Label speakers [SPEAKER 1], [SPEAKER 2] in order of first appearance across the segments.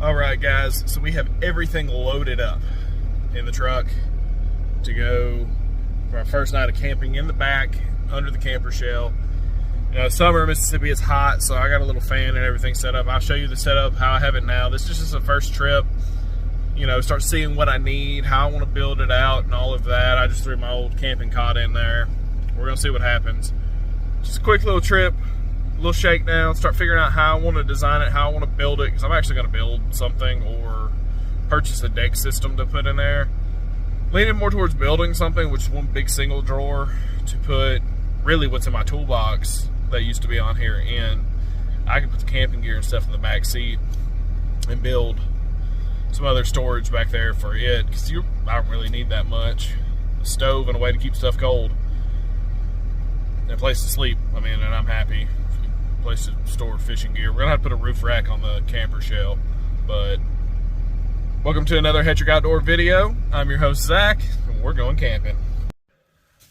[SPEAKER 1] All right, guys, so we have everything loaded up in the truck to go for our first night of camping in the back under the camper shell. You know, summer in Mississippi, it's hot, so I got a little fan and everything set up. I'll show you the setup, how I have it now. This is just a first trip, you know, start seeing what I need, how I want to build it out and all of that. I just threw my old camping cot in there. We're gonna see what happens. Just a quick little trip, a little shakedown, start figuring out how I want to design it, how I want to build it, because I'm actually going to build something or purchase a deck system to put in there. Leaning more towards building something, which is one big single drawer to put really what's in my toolbox that used to be on here in. I can put the camping gear and stuff in the back seat and build some other storage back there for it, because I don't really need that much. A stove and a way to keep stuff cold. And a place to sleep, I mean, and I'm happy. Place to store fishing gear. We're gonna have to put a roof rack on the camper shell, but welcome to another Hetrick Outdoor video. I'm your host, Zach, and we're going camping.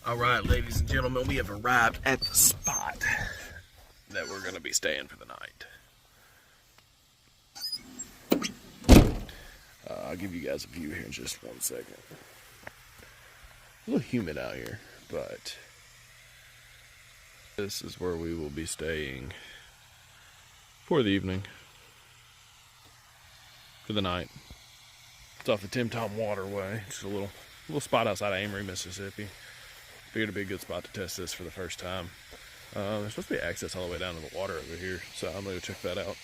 [SPEAKER 1] All right, ladies and gentlemen, we have arrived at the spot that we're gonna be staying for the night. I'll give you guys a view here in just 1 second. A little humid out here, but this is where we will be staying for the evening, for the night. It's off the Tim Tom Waterway. It's a little spot outside of Amory, Mississippi. Figured it'd be a good spot to test this for the first time. There's supposed to be access all the way down to the water over here, so I'm gonna go check that out.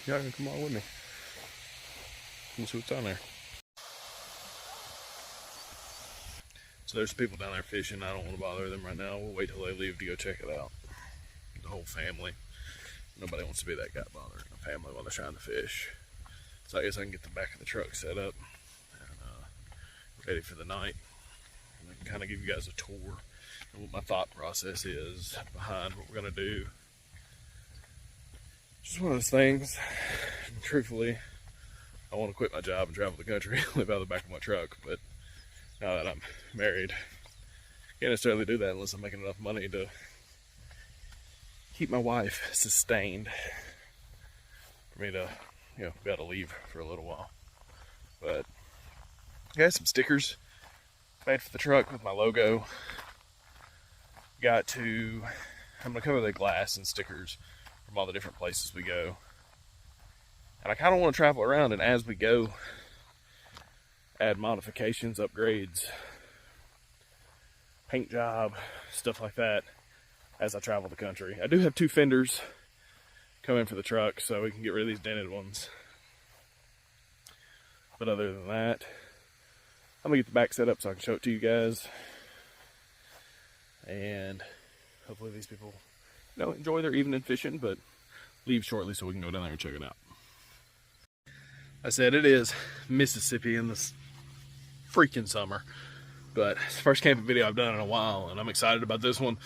[SPEAKER 1] Y'all can come on with me. Let's see what's down there. So there's people down there fishing. I don't want to bother them right now. We'll wait till they leave to go check it out. The whole family. Nobody wants to be that guy bothering a family while they're trying to fish. So I guess I can get the back of the truck set up and ready for the night. And I can kind of give you guys a tour of what my thought process is behind what we're going to do. Just one of those things. And truthfully, I want to quit my job and travel the country, live out of the back of my truck, but now that I'm married, can't necessarily do that unless I'm making enough money to keep my wife sustained for me to, you know, be able to leave for a little while. But I got some stickers made for the truck with my logo. I'm gonna cover the glass and stickers from all the different places we go. And I kind of want to travel around, and as we go, add modifications, upgrades, paint job, stuff like that as I travel the country. I do have 2 fenders coming for the truck, so we can get rid of these dented ones. But other than that, I'm gonna get the back set up so I can show it to you guys. And hopefully these people, you know, enjoy their evening fishing, but leave shortly so we can go down there and check it out. I said it is Mississippi in this freaking summer, but it's the first camping video I've done in a while, and I'm excited about this one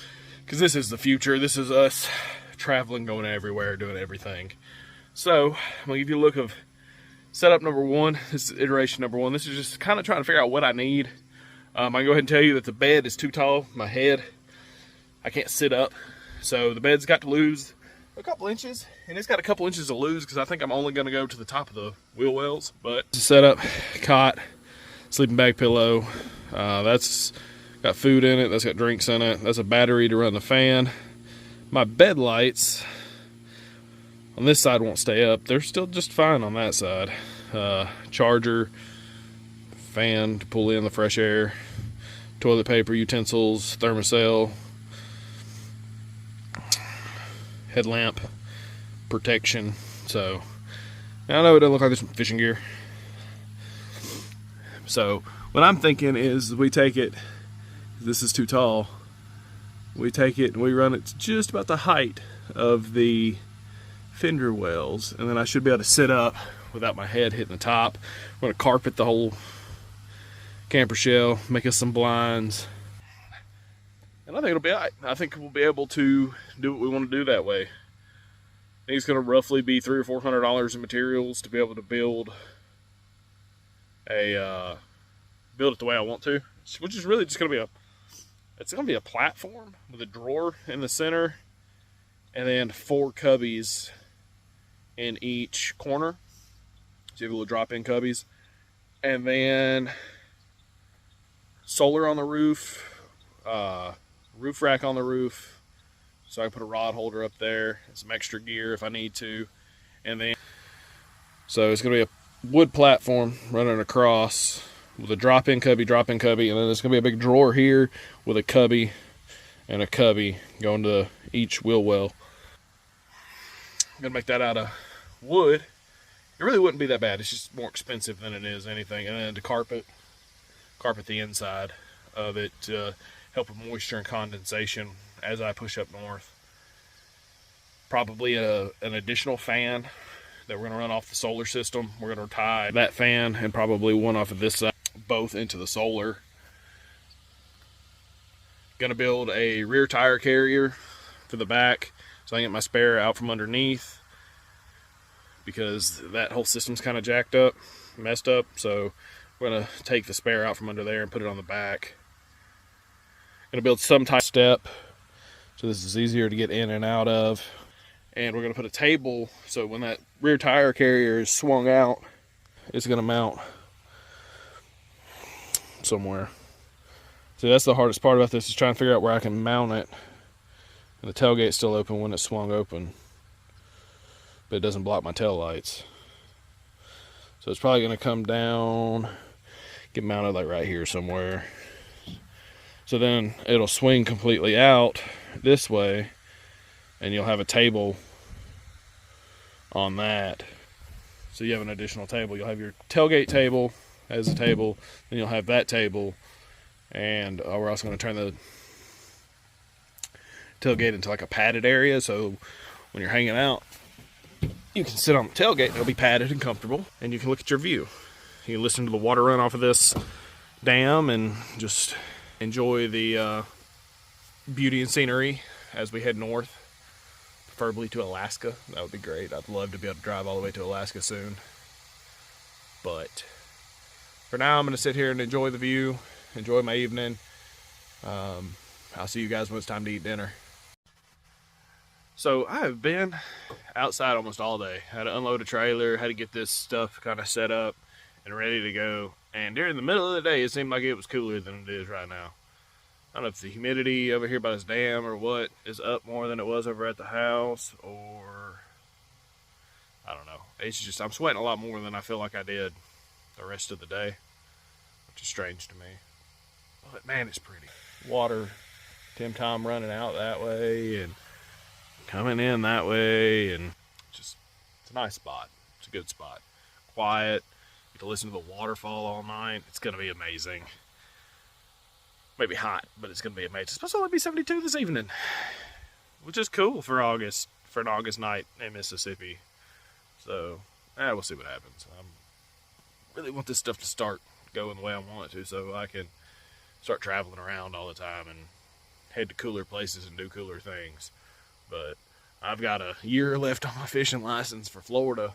[SPEAKER 1] because this is the future. This is us traveling, going everywhere, doing everything. So I'm gonna give you a look of setup number 1. This is iteration number 1. This is just kind of trying to figure out what I need. I can go ahead and tell you that the bed is too tall. My head, I can't sit up, so the bed's got to lose a couple inches, and it's got a couple inches to lose because I think I'm only going to go to the top of the wheel wells. But set up, cot, sleeping bag, pillow. That's got food in it. That's got drinks in it. That's a battery to run the fan. My bed lights on this side won't stay up. They're still just fine on that side. Charger, fan to pull in the fresh air, toilet paper, utensils, thermocell, headlamp, protection. So I know it doesn't look like there's some fishing gear. So what I'm thinking is we take it, this is too tall, we take it and we run it to just about the height of the fender wells, and then I should be able to sit up without my head hitting the top. We're going to carpet the whole camper shell, make us some blinds, and I think it'll be all right. I think we'll be able to do what we want to do that way. I think it's going to roughly be $300 or $400 in materials to be able to build it the way I want to, which is really just going to be a platform with a drawer in the center and then 4 cubbies in each corner. So you have little drop-in cubbies. And then solar on the roof, roof rack on the roof, so I can put a rod holder up there, and some extra gear if I need to. And then, so it's going to be a wood platform running across with a drop-in cubby, and then there's going to be a big drawer here with a cubby and a cubby going to each wheel well. I'm going to make that out of wood. It really wouldn't be that bad. It's just more expensive than it is anything. And then to carpet the inside of it to help with moisture and condensation as I push up north. Probably an additional fan that we're going to run off the solar system. We're going to tie that fan and probably one off of this side, both into the solar. Going to build a rear tire carrier for the back so I can get my spare out from underneath, because that whole system's kind of jacked up, messed up. So we're going to take the spare out from under there and put it on the back. Going to build some type of step so this is easier to get in and out of. And we're going to put a table so when that rear tire carrier is swung out, it's going to mount somewhere. So that's the hardest part about this, is trying to figure out where I can mount it. And the tailgate's still open when it's swung open, but it doesn't block my tail lights. So it's probably going to come down, get mounted like right here somewhere. So then it'll swing completely out this way, and you'll have a table on that. So you have an additional table. You'll have your tailgate table as a table, then you'll have that table, and we're also going to turn the tailgate into like a padded area, so when you're hanging out, you can sit on the tailgate, it'll be padded and comfortable, and you can look at your view. You can listen to the water run off of this dam and just enjoy the beauty and scenery as we head north, preferably to Alaska. That would be great. I'd love to be able to drive all the way to Alaska soon. But for now, I'm going to sit here and enjoy the view, enjoy my evening. I'll see you guys when it's time to eat dinner. So I have been outside almost all day. Had to unload a trailer, had to get this stuff kind of set up and ready to go. And during the middle of the day, it seemed like it was cooler than it is right now. I don't know if the humidity over here by this dam or what is up more than it was over at the house, or I don't know. It's just, I'm sweating a lot more than I feel like I did the rest of the day, which is strange to me. But man, it's pretty. Water, Tim Tom running out that way and coming in that way, and just, it's a nice spot. It's a good spot. Quiet. Get to listen to the waterfall all night. It's going to be amazing. Maybe hot, but it's going to be amazing. It's supposed to only be 72 this evening, which is cool for August, for an August night in Mississippi. So, we'll see what happens. I really want this stuff to start going the way I want it to, so I can start traveling around all the time and head to cooler places and do cooler things. But I've got a year left on my fishing license for Florida,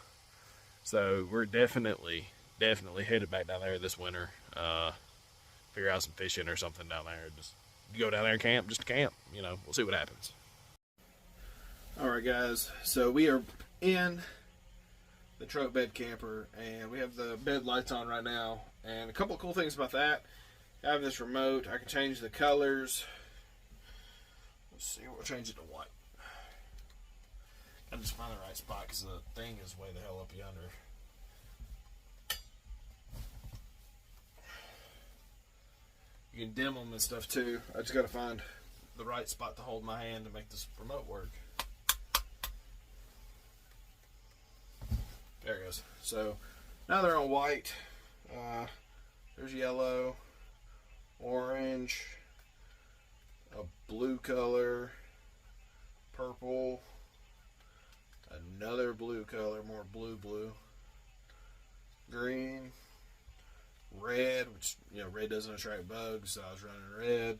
[SPEAKER 1] so we're definitely headed back down there this winter. Figure out some fishing or something down there. Just go down there and camp, just camp. You know, we'll see what happens. All right, guys. So we are in the truck bed camper, and we have the bed lights on right now. And a couple of cool things about that: I have this remote. I can change the colors. Let's see. We'll change it to white. I just find the right spot because the thing is way the hell up yonder. You can dim them and stuff too. I just got to find the right spot to hold my hand to make this remote work. There it goes. So now they're on white. There's yellow, orange, a blue color, purple, another blue color, more blue, green, red, which, you know, red doesn't attract bugs, so I was running red.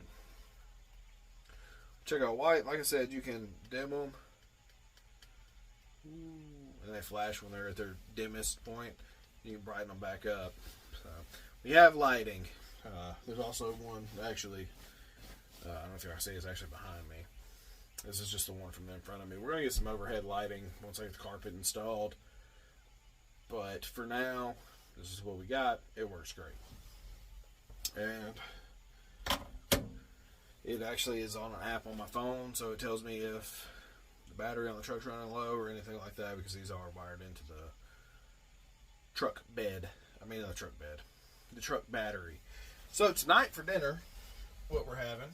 [SPEAKER 1] Check out white. Like I said, you can dim them, and they flash when they're at their dimmest point. You can brighten them back up. So we have lighting. There's also one, actually, I don't know if you can see, it's actually behind me. This is just the one from in front of me. We're going to get some overhead lighting once I get the carpet installed. But for now, this is what we got. It works great. And it actually is on an app on my phone, so it tells me if the battery on the truck's running low or anything like that, because these are wired into the truck bed. The truck battery. So tonight for dinner, what we're having,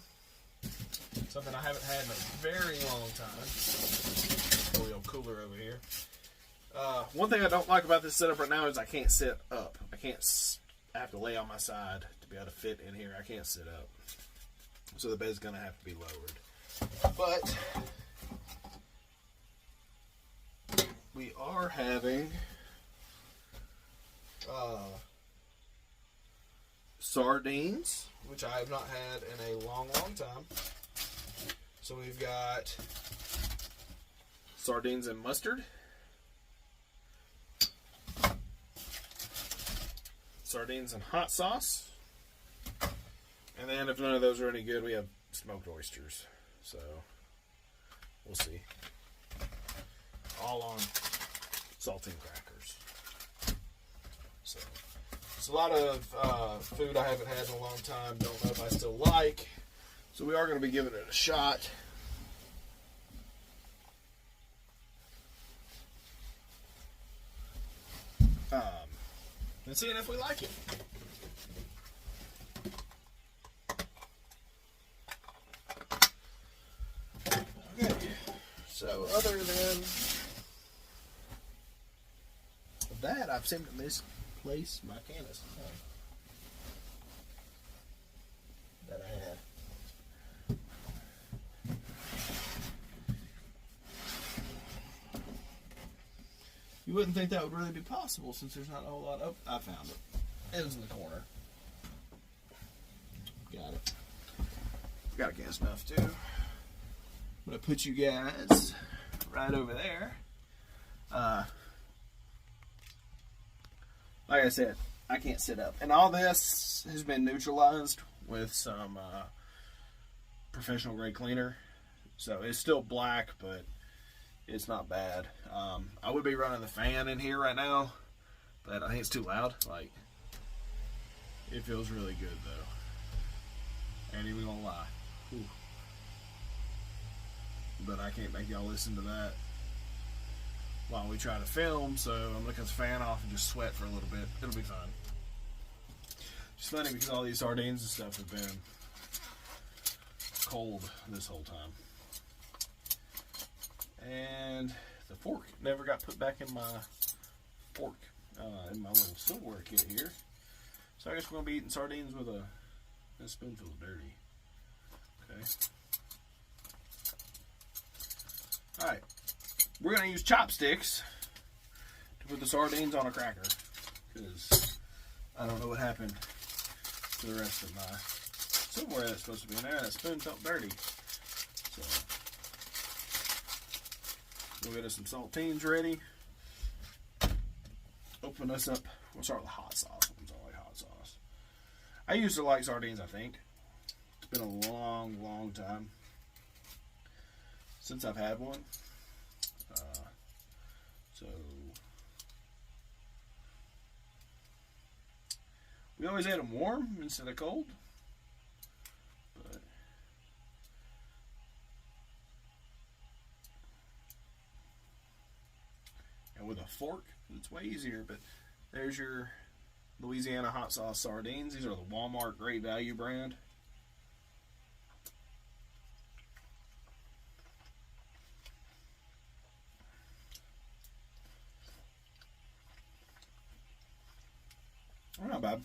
[SPEAKER 1] something I haven't had in a very long time. Got a little cooler over here. One thing I don't like about this setup right now is I can't sit up. I have to lay on my side to be able to fit in here. I can't sit up. So the bed's going to have to be lowered. But we are having sardines, which I have not had in a long, long time. So we've got sardines and mustard, sardines and hot sauce, and then if none of those are any good, we have smoked oysters. So we'll see. All on saltine crackers. So it's a lot of food I haven't had in a long time. Don't know if I still like. So we are going to be giving it a shot. And seeing if we like it. Okay. So other than that, I've seemed to misplace my canvas that I had. You wouldn't think that would really be possible since there's not a whole lot of... I found it. It was in the corner. Got it. Got a can of snuff too. I'm going to put you guys right over there. Like I said, I can't sit up. And all this has been neutralized with some professional grade cleaner. So it's still black, but it's not bad. I would be running the fan in here right now, but I think it's too loud. Like, it feels really good though. Ain't even gonna lie. Whew. But I can't make y'all listen to that while we try to film, so I'm gonna cut the fan off and just sweat for a little bit. It'll be fine. It's funny because all these sardines and stuff have been cold this whole time. And the fork never got put back in my fork, in my little silverware kit here. So I guess we're going to be eating sardines with a spoonful of dirty. Okay. Alright. We're going to use chopsticks to put the sardines on a cracker. Because I don't know what happened to the rest of my silverware that's supposed to be in there. That spoon felt dirty. So we'll get us some saltines ready. Open us up. We'll start with hot sauce. I like hot sauce. I used to like sardines, I think. It's been a long, long time since I've had one. So we always had them warm instead of cold. But and with a fork, it's way easier. But there's your Louisiana hot sauce sardines. These are the Walmart Great Value brand. Oh, not bad.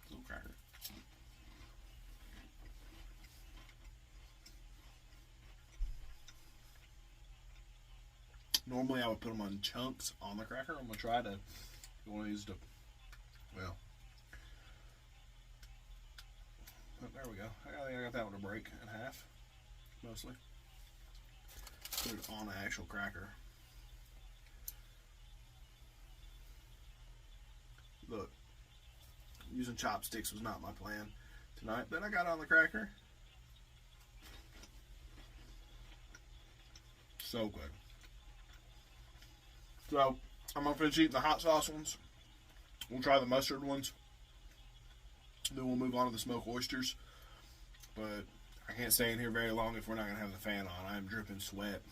[SPEAKER 1] Little cracker. Normally I would put them on chunks on the cracker. I'm going to try to get one of these to, well, oh, there we go. I think I got that one to break in half, mostly. Put it on an actual cracker. Look, using chopsticks was not my plan tonight, but I got on the cracker. So good. So, I'm gonna finish eating the hot sauce ones. We'll try the mustard ones. Then we'll move on to the smoked oysters. But I can't stay in here very long if we're not gonna have the fan on. I'm dripping sweat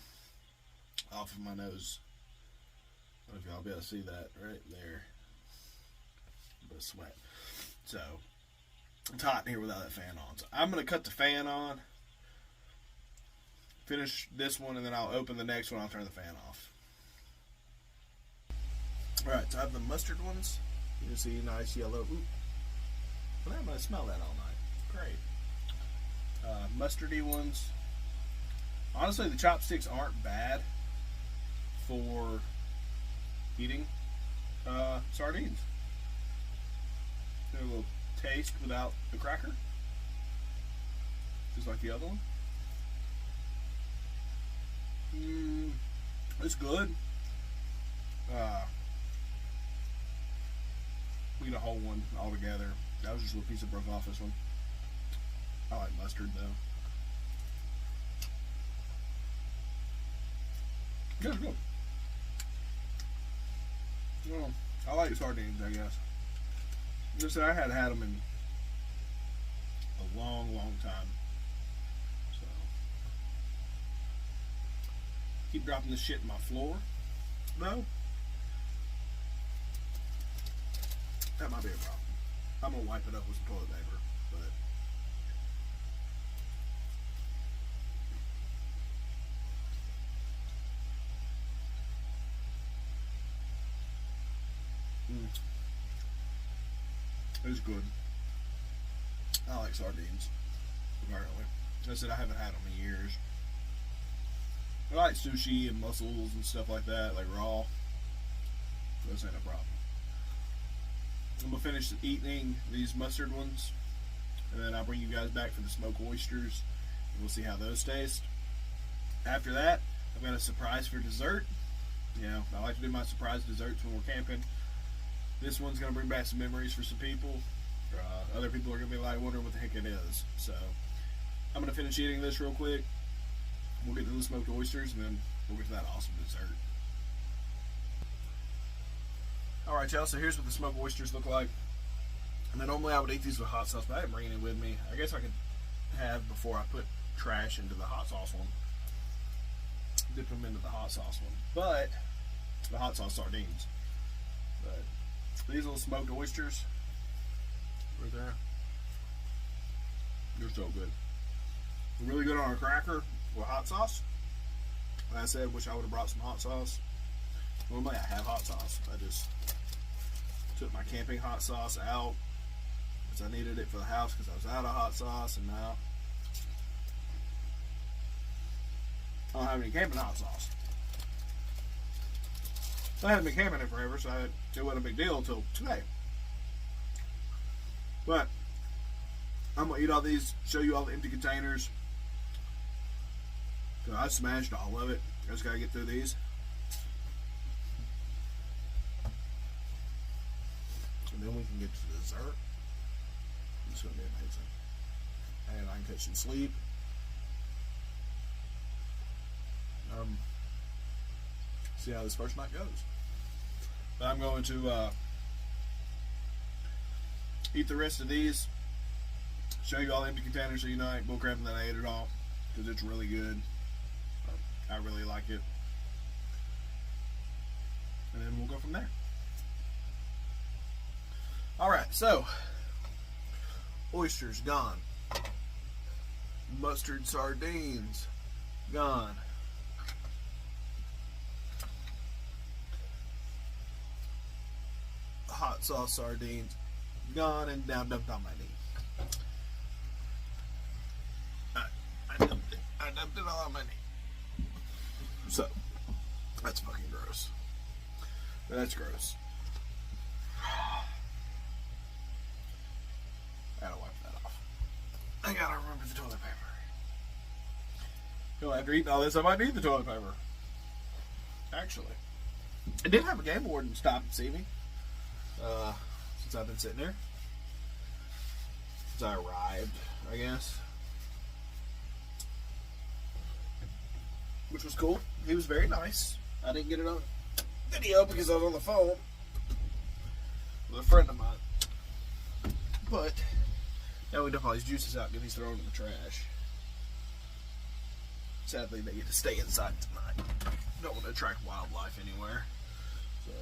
[SPEAKER 1] off of my nose. I don't know if y'all be able to see that right there. A bit of sweat. So it's hot in here without that fan on. So I'm gonna cut the fan on, finish this one, and then I'll open the next one. I'll turn the fan off. Alright, so I have the mustard ones. You can see nice yellow. Ooh. Well, I'm gonna smell that all night. Great. Mustardy ones. Honestly, the chopsticks aren't bad for eating sardines. They're a little taste without the cracker, just like the other one. It's good. We eat a whole one all together. That was just a little piece that broke off this one. I like mustard though. It's good. Well, I like sardines, I guess. Listen, I hadn't had them in a long, long time. So, keep dropping this shit in my floor. No. That might be a problem. I'm gonna wipe it up with some toilet paper, but it's good. I like sardines, apparently. I said I haven't had them in years. I like sushi and mussels and stuff like that, like raw. Those ain't a problem. I'm gonna finish eating these mustard ones, and then I'll bring you guys back for the smoked oysters, and we'll see how those taste. After that, I've got a surprise for dessert. You know, I like to do my surprise desserts when we're camping. This one's gonna bring back some memories for some people. Other people are gonna be like wondering what the heck it is. So I'm gonna finish eating this real quick. We'll get to the smoked oysters, and then we'll get to that awesome dessert. Alright, y'all, so here's what the smoked oysters look like. And then normally I would eat these with hot sauce, but I didn't bring any with me. I guess I could have before I put trash into the hot sauce one. Dip them into the hot sauce one. But, the hot sauce sardines. But, these little smoked oysters, right there, they're so good. They're really good on a cracker with hot sauce. Like I said, wish I would have brought some hot sauce. Normally I have hot sauce. I just took my camping hot sauce out because I needed it for the house because I was out of hot sauce, and now I don't have any camping hot sauce. I hadn't been camping it forever, so it wasn't a big deal until today. But I'm gonna eat all these, show you all the empty containers. So I smashed all of it. I just gotta get through these. And then we can get to the dessert. It's gonna be amazing. And I can catch some sleep. See how this first night goes. But I'm going to eat the rest of these. Show you all the empty containers so you know I ain't bullcrapping that I ate it all. Because it's really good. I really like it. And then we'll go from there. Alright, so oysters gone. Mustard sardines gone. Hot sauce sardines gone, and now dumped on my knee. I dumped it. I dumped it all on my knee. So that's fucking gross. That's gross. I gotta wipe that off. I gotta remember the toilet paper. You know, after eating all this, I might need the toilet paper. Actually, I did have a game warden stop and see me. Since I've been sitting there. Since I arrived, I guess. Which was cool. He was very nice. I didn't get it on video because I was on the phone with a friend of mine. But now we dump all these juices out and get these thrown in the trash. Sadly, they get to stay inside tonight. Don't want to attract wildlife anywhere. So,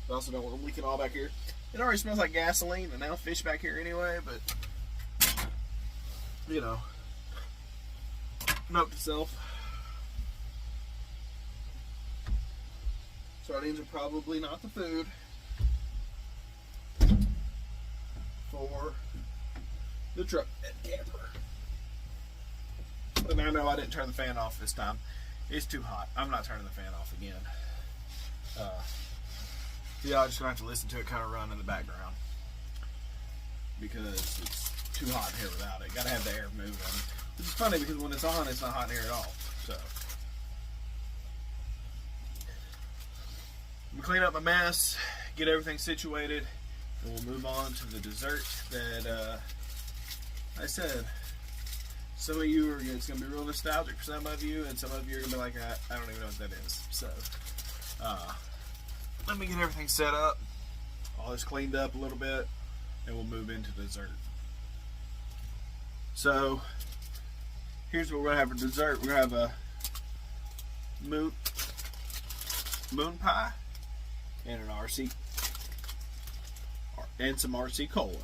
[SPEAKER 1] I also don't want them leaking all back here. It already smells like gasoline and now fish back here anyway, but, you know, note to self. Sardines are probably not the food for the truck bed camper. But now I know I didn't turn the fan off this time. It's too hot. I'm not turning the fan off again. Yeah, I'm just gonna have to listen to it kind of run in the background because it's too hot in here without it. Gotta have the air moving. Which is funny because when it's on, it's not hot in here at all. So I'm gonna clean up my mess, get everything situated, and we'll move on to the dessert that I said. Some of you are, it's going to be real nostalgic for some of you, and some of you are going to be like, I don't even know what that is. So, let me get everything set up, all this cleaned up a little bit, and we'll move into dessert. So, here's what we're going to have for dessert. We're going to have a moon pie and an RC, and some RC Cola.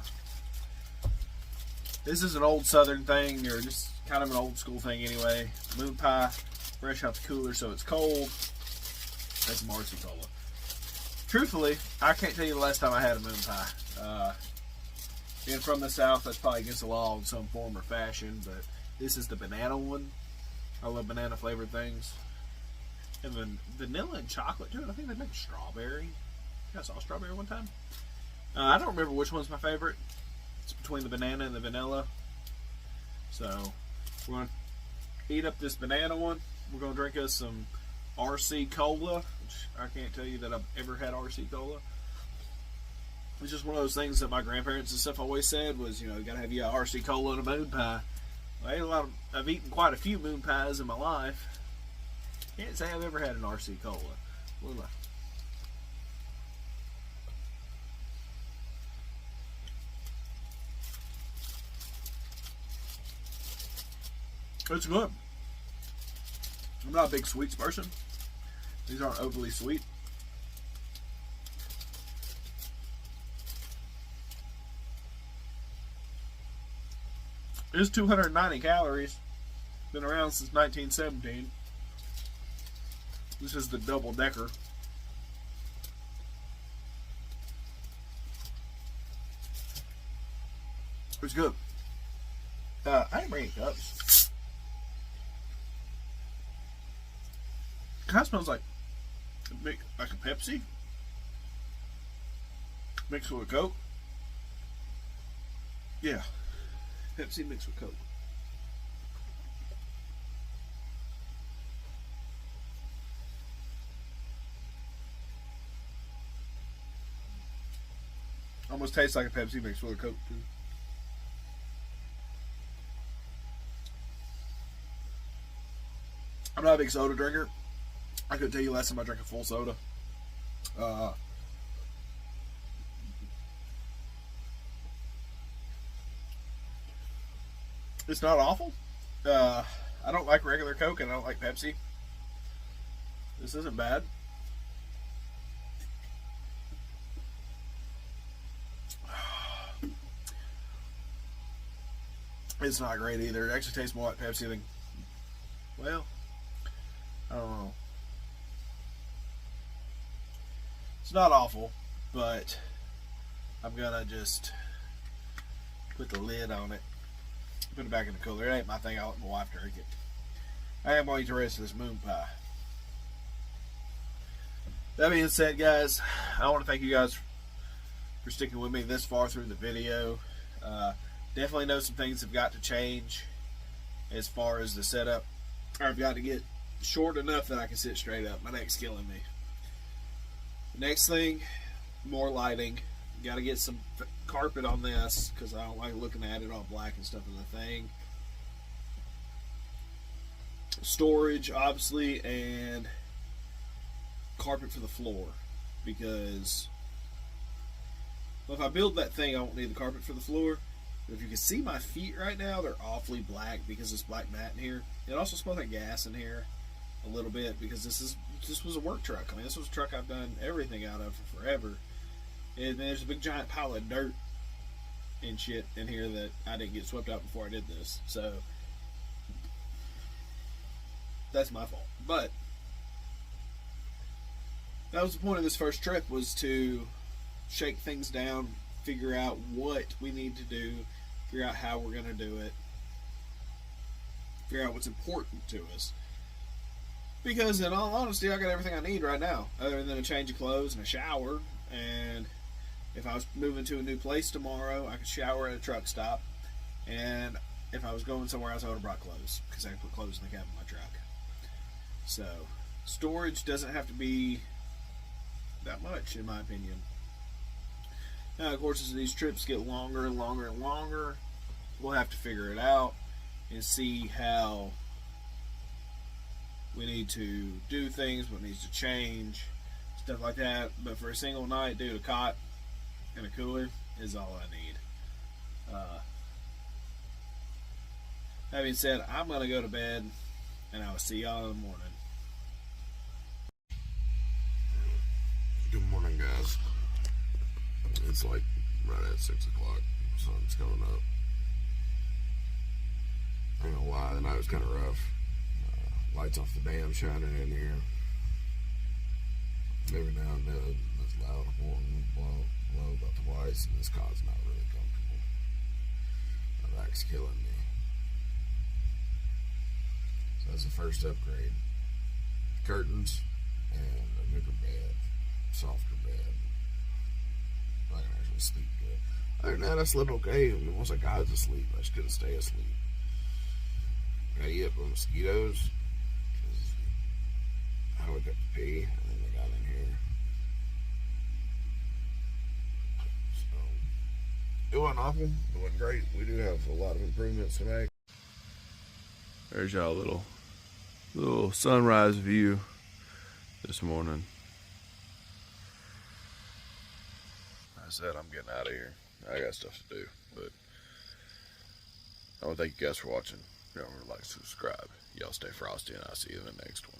[SPEAKER 1] This is an old Southern thing, or just kind of an old school thing anyway. Moon pie, fresh out the cooler so it's cold. That's some RC Cola. Truthfully, I can't tell you the last time I had a moon pie. Being from the South, that's probably against the law in some form or fashion, but this is the banana one. I love banana flavored things. And then vanilla and chocolate too. I think they make strawberry. I saw strawberry one time. I don't remember which one's my favorite. It's between the banana and the vanilla. So, we're going to eat up this banana one. We're going to drink us some RC Cola, which I can't tell you that I've ever had RC Cola. It's just one of those things that my grandparents and stuff always said was, you know, you got to have you a RC Cola and a moon pie. Well, I've eaten quite a few moon pies in my life. Can't say I've ever had an RC Cola. Well, it's good. I'm not a big sweets person. These aren't overly sweet. It's 290 calories. Been around since 1917. This is the double decker. It's good. I didn't bring any cups. Kind of smells like a Pepsi mixed with a Coke. Yeah, Pepsi mixed with Coke. Almost tastes like a Pepsi mixed with a Coke too. I'm not a big soda drinker. I couldn't tell you last time I drank a full soda. It's not awful. I don't like regular Coke and I don't like Pepsi. This isn't bad. It's not great either. It actually tastes more like Pepsi than, well, I don't know. It's not awful, but I'm gonna just put the lid on it, put it back in the cooler. It ain't my thing. I'll let my wife drink it. I am going to eat the rest of this moon pie. That being said, guys, I want to thank you guys for sticking with me this far through the video. Definitely know some things have got to change as far as the setup. I've got to get short enough that I can sit straight up. My neck's killing me. Next thing, more lighting. Got to get some carpet on this because I don't like looking at it all black and stuff in the thing. Storage, obviously, and carpet for the floor, because well, if I build that thing, I won't need the carpet for the floor. But if you can see my feet right now, they're awfully black because this black mat in here. It also smells like gas in here a little bit because this was a work truck. I mean, this was a truck I've done everything out of for forever. And there's a big giant pile of dirt and shit in here that I didn't get swept out before I did this. So that's my fault. But that was the point of this first trip, was to shake things down, figure out what we need to do, figure out how we're going to do it, figure out what's important to us. Because in all honesty, I got everything I need right now, other than a change of clothes and a shower. And if I was moving to a new place tomorrow, I could shower at a truck stop. And if I was going somewhere else, I would have brought clothes, because I could put clothes in the cab of my truck. So storage doesn't have to be that much, in my opinion. Now, of course, as these trips get longer and longer and longer, we'll have to figure it out and see how we need to do things, what needs to change, stuff like that. But for a single night, dude, a cot and a cooler is all I need. That being said, I'm going to go to bed, and I will see y'all in the morning.
[SPEAKER 2] Good morning, guys. It's like right at 6 o'clock. Sun's coming up. I ain't gonna lie, the night was kind of rough. Lights off the dam shining in here. Every now and then, this loud horn blow about the lights, and this car's not really comfortable. My back's killing me. So that's the first upgrade. Curtains and a bigger bed, softer bed. I can actually sleep good. Other than that, I slept okay. I mean, once I got to sleep, I just couldn't stay asleep. Got eat up with mosquitoes. I wake up to pee, and then they got in here. So, it wasn't awful. It wasn't great. We do have a lot of improvements to make.
[SPEAKER 3] There's y'all little sunrise view this morning. I said I'm getting out of here. I got stuff to do, but I want to thank you guys for watching. Remember to like, subscribe. Y'all stay frosty, and I'll see you in the next one.